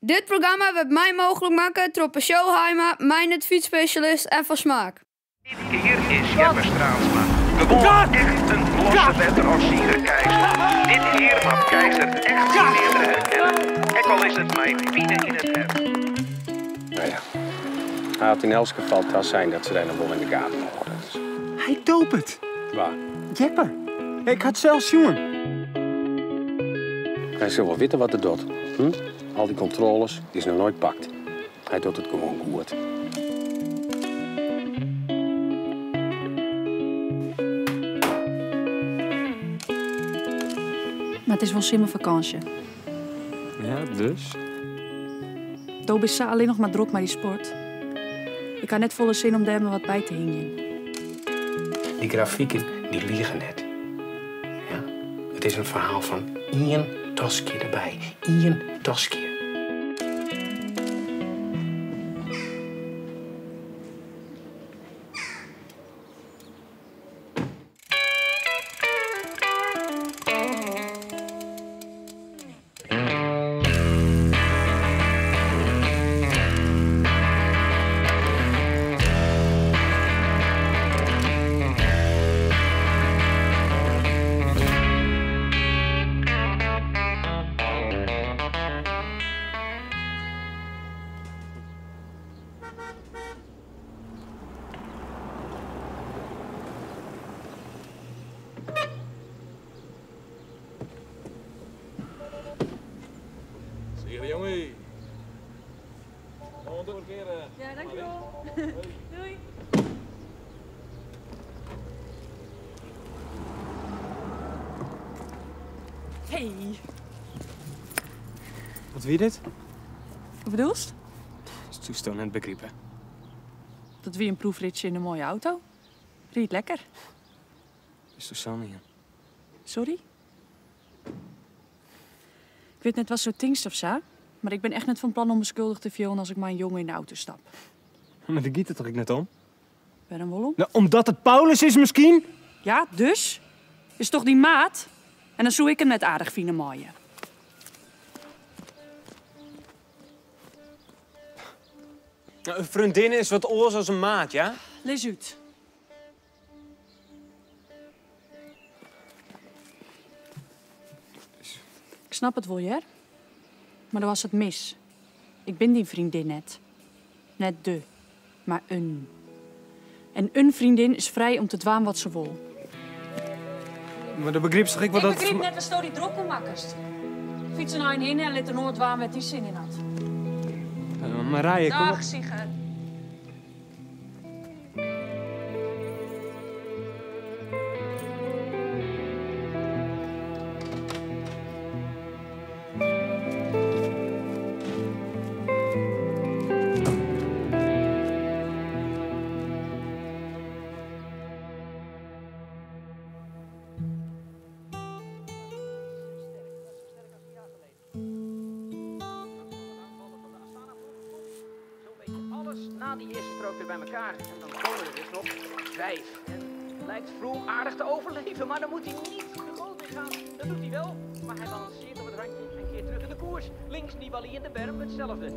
Dit programma werd mij mogelijk maken door Showheimer, mijn het fietsspecialist en van smaak. Dit keer is Jeppe Straatsma gewoon echt een losse letter als Sieger-Keizer. Dit keer mag Keizer echt meerdere herkennen. Ook al is het mij bieden in het hemd. Nou ja, hij had in elk geval tas zijn dat ze daar nog wel in de gaten houden. Dus. Hij doopt het. Waar? Jeppe. Ik had zelfs jongen. Hij zal wel weten wat hij doet. Al die controles, die is nog nooit pakt. Hij doet het gewoon goed. Maar het is wel simmervakantie. Ja, dus? Doop is alleen nog maar druk met die sport. Ik had net volle zin om daar maar wat bij te hingen. Die grafieken, die liegen net. Ja? Het is een verhaal van één tasje erbij. Eén tasje. Zie jongen. Gewoon doorkeren. Ja, dankjewel. Doei. Hey. Wat wie dit? Wat bedoelst? Dat is toestel net begrepen. Dat wie een proefritje in een mooie auto. Riet lekker. Is toch zo niet? Sorry? Ik weet net wat zo tingst of zo, maar ik ben echt net van plan om beschuldigd te filmen als ik maar een jongen in de auto stap. Maar daar giet het toch ik net om? Ben er wel om? Nou, omdat het Paulus is misschien? Ja, dus? Is toch die maat? En dan zoek ik hem net aardig vinden mooie. Nou, een vriendin is wat oors als een maat, ja? Lees uit. Ik snap het wel, Jer. Maar dan was het mis. Ik ben die vriendin net. Net de, maar een. En een vriendin is vrij om te dwaan wat ze wil. Maar de begrip toch ik wel dat... Ik begreep net wat die drokken makkest. Fietsen naar een heen en let er nooit dwaan met die zin in had. Marije, kom op. Dag, Sigge. Na die eerste strook weer bij elkaar. En dan komen er dus nog 5. En lijkt Froome aardig te overleven, maar dan moet hij niet de goot in gaan. Dat doet hij wel, maar hij balanceert op het randje en keert terug in de koers. Links Nibali in de berm, hetzelfde.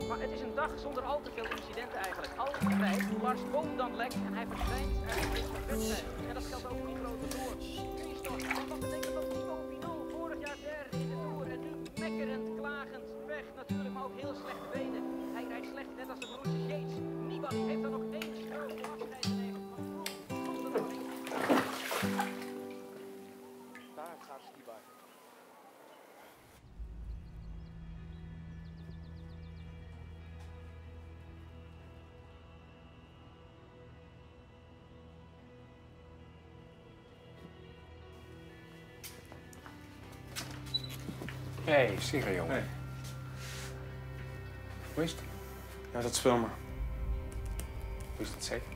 Maar het is een dag zonder al te veel incidenten eigenlijk. Alles rijdt, Lars boomt dan lek en hij verdwijnt eigenlijk van de wedstrijd. En dat geldt ook voor die grote Tour. Christophe, wat was te denken van Thibaut Pinot? Vorig jaar derde in de Tour en nu mekkerend, klagend, weg natuurlijk, maar ook heel slechte benen. Hij rijdt slecht, net als de broertjes Yates. Nibali heeft er nog één grote afscheid te nemen. Daar gaat Nibali. Hey, Sigrid, jongen. Hey. Hoe is het? Ja, dat speel maar. Hoe is het zeker?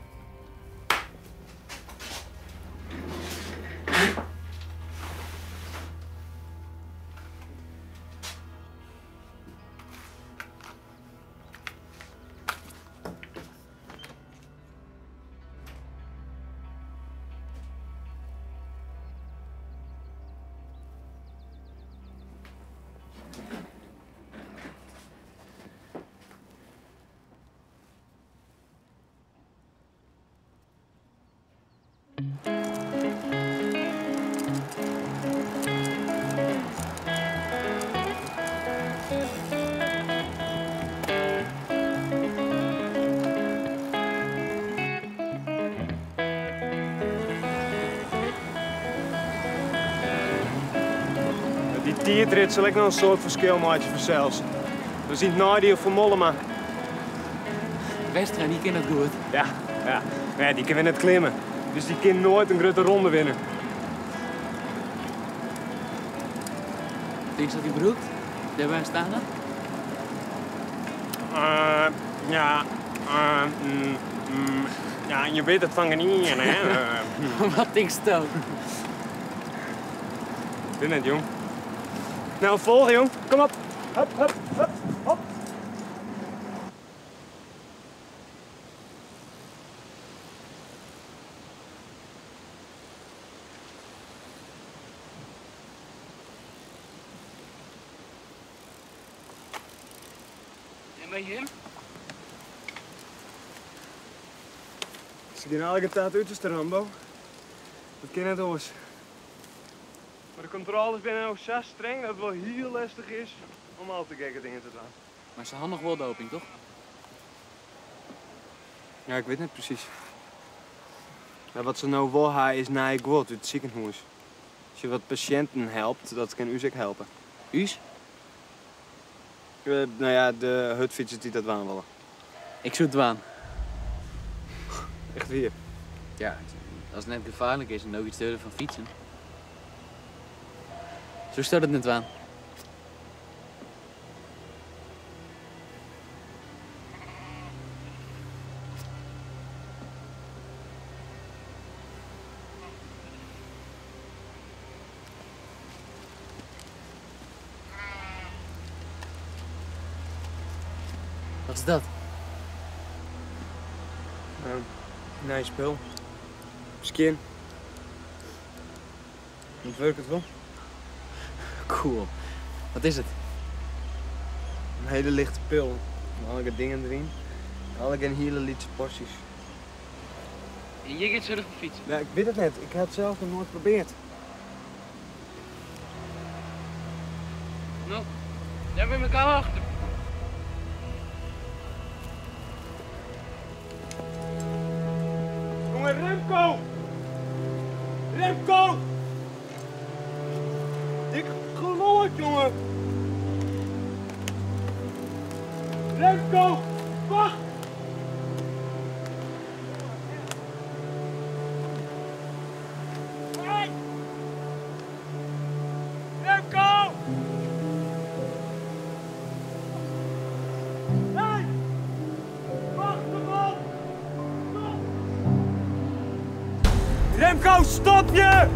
tijdrit zal ik nog een soort verschil maken voor zelfs. We zien het nadeel voor Mollema. Westra, die kent het goed. Ja, die kan net klimmen. Dus die kan nooit een grote ronde winnen. Denk je dat hij broekt? Daar wij staan dan? Ja, je weet het van niet, hè? Wat denk je dan? Doe net, jong. Nou, volgen, jong. Kom op. Hop, hop, hop, hop. En ben je hem? Ze gaan elke tijd uit de Rambo. Dat kan net oors. Maar de controles zijn nou zo streng dat het wel heel lastig is om al te gekke dingen te doen. Maar ze hadden nog wel doping, toch? Ja, ik weet niet precies. Ja, wat ze nou wel hebben is na ik word uit het ziekenhuis. Als je wat patiënten helpt, dat kan u zich helpen. U's? Nou ja, de hutfietsers die dat waan willen. Ik zoek het aan. Echt weer. Ja, als het net gevaarlijk is en ook iets duurder van fietsen. Zo staat het net aan. Wat is dat? Nee, spul. Skin. Dat werkt het wel. Cool. Wat is het? Een hele lichte pil. Met alle dingen erin. Alle hele lichte porties. En je gaat zo ervan fietsen? Ja, ik weet het net. Ik heb het zelf nog nooit geprobeerd. Nou, daar ben ik elkaar achter. Jongen, Remco! Remco! Ik geloof het, jongen! Remco! Wacht! Hey! Remco! Hey! Wacht erop! Stop! Remco, stop je!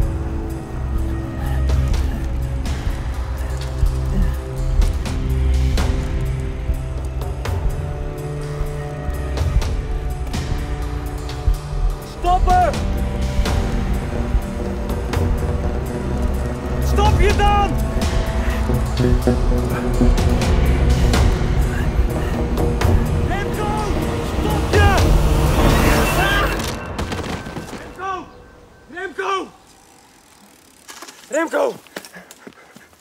Stoppen! Stop je dan! Remco! Stop je! Remco! Remco! Remco!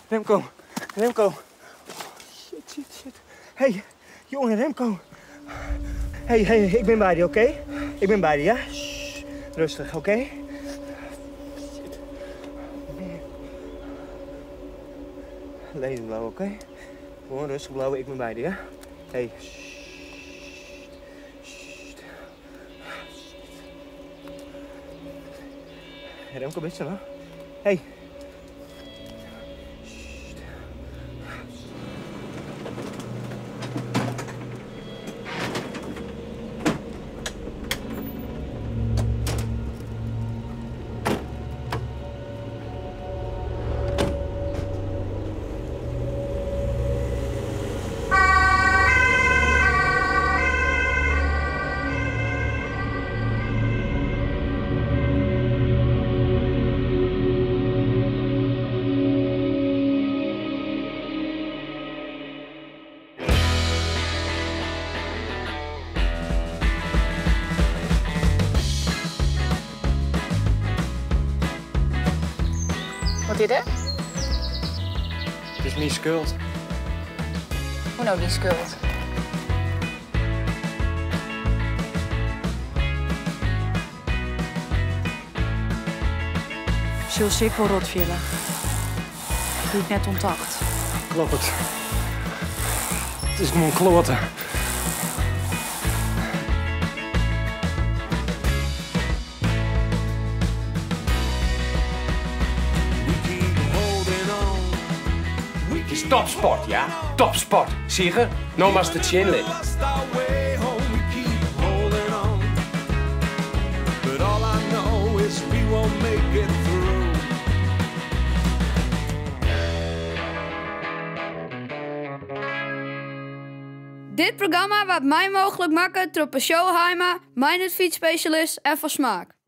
Remco! Remco! Shit. Hey, jongen, Remco. Hey, ik ben bij je, oké? Ik ben bij je, ja? Shh, rustig, oké? Shit. Lezen blauw, oké? Gewoon rustig blauw, ik ben bij je, ja? Hey, shh. Remco, ben je er? Hey. Wat is er? Het is niet schuld. Hoe nou die schuld? Zul ik wel rot willen. die ik net ontdacht. Klopt het. Het is gewoon kloten. Het is topsport, ja? Topsport. Zie je? Nou maar de chin ligt. Dit programma wordt mij mogelijk maken door Peugeot Heima, mijn fietsspecialist en van Smaak.